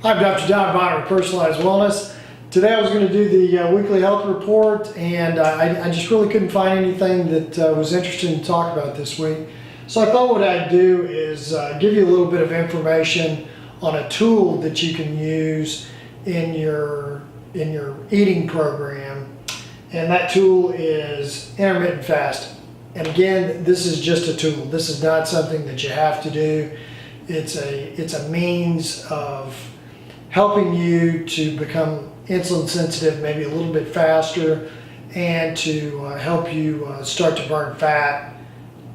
I'm Dr. Don Bonner with Personalized Wellness. Today I was going to do the weekly health report, and I just really couldn't find anything that was interesting to talk about this week. So I thought what I'd do is give you a little bit of information on a tool that you can use in your eating program, and that tool is intermittent fasting. And again, this is just a tool. This is not something that you have to do. It's a means of helping you to become insulin sensitive maybe a little bit faster, and to help you start to burn fat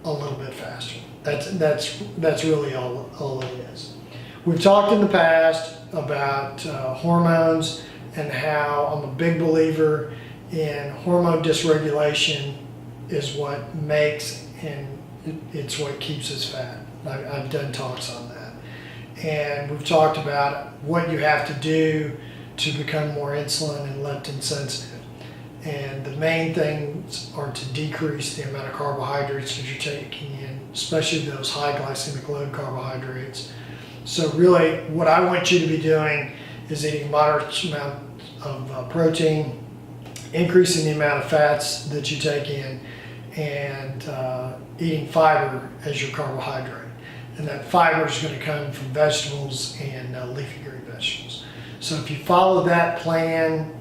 a little bit faster. That's really all it is. We've talked in the past about hormones and how I'm a big believer in hormone dysregulation is what makes and it's what keeps us fat. I've done talks on that. And we've talked about what you have to do to become more insulin and leptin sensitive. And the main things are to decrease the amount of carbohydrates that you're taking in, especially those high glycemic load carbohydrates. So really what I want you to be doing is eating moderate amount of protein, increasing the amount of fats that you take in, and eating fiber as your carbohydrate. And that fiber is going to come from vegetables and leafy green vegetables. So if you follow that plan,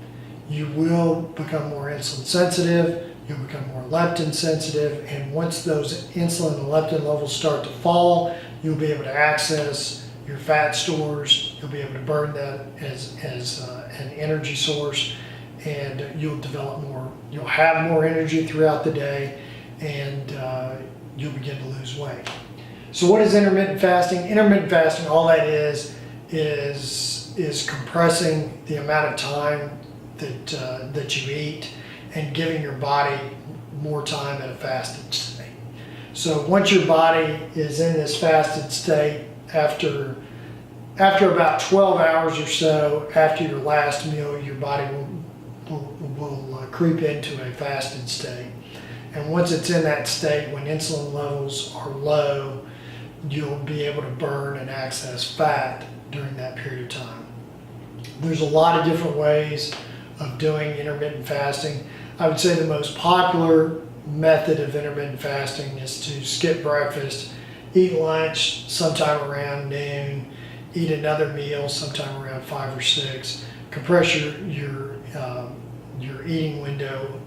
you will become more insulin sensitive, you'll become more leptin sensitive, and once those insulin and leptin levels start to fall, you'll be able to access your fat stores, you'll be able to burn that as an energy source, and you'll have more energy throughout the day, and you'll begin to lose weight. So what is intermittent fasting? Intermittent fasting, all that is compressing the amount of time that you eat and giving your body more time at a fasted state. So once your body is in this fasted state, after about 12 hours or so after your last meal, your body will creep into a fasted state. And once it's in that state, when insulin levels are low, you'll be able to burn and access fat during that period of time. There's a lot of different ways of doing intermittent fasting. I would say the most popular method of intermittent fasting is to skip breakfast, eat lunch sometime around noon, eat another meal sometime around 5 or 6, compress your eating window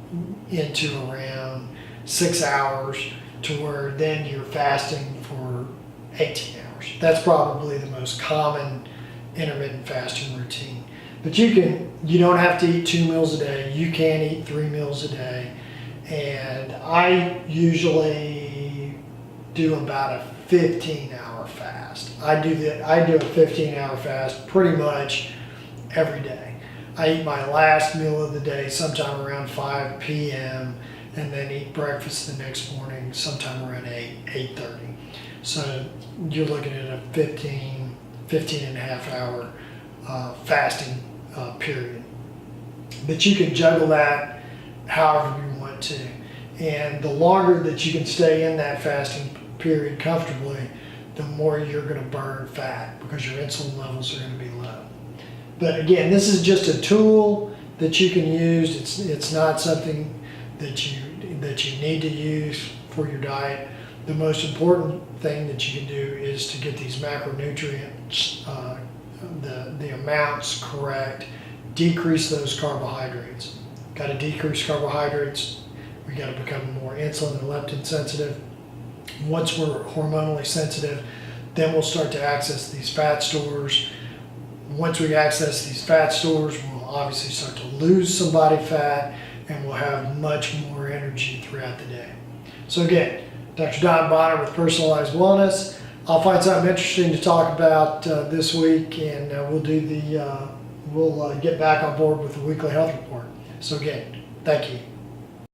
into around 6 hours, to where then you're fasting for 18 hours. That's probably the most common intermittent fasting routine. But you don't have to eat 2 meals a day. You can eat 3 meals a day. And I usually do about a 15-hour fast. I do a 15-hour fast pretty much every day. I eat my last meal of the day sometime around 5 p.m. and then eat breakfast the next morning sometime around 8:30. So you're looking at a 15 and a half hour fasting period. But you can juggle that however you want to. And the longer that you can stay in that fasting period comfortably, the more you're going to burn fat, because your insulin levels are going to be low. But again, this is just a tool that you can use. It's not something that you need to use for your diet. The most important thing that you can do is to get these macronutrients, the amounts correct, decrease those carbohydrates. Got to decrease carbohydrates. We got to become more insulin and leptin sensitive. Once we're hormonally sensitive, then we'll start to access these fat stores. Once we access these fat stores, we'll obviously start to lose some body fat, and we'll have much more energy throughout the day. So again, Dr. Don Bonner with Personalized Wellness. I'll find something interesting to talk about this week, and we'll get back on board with the weekly health report. So again, thank you.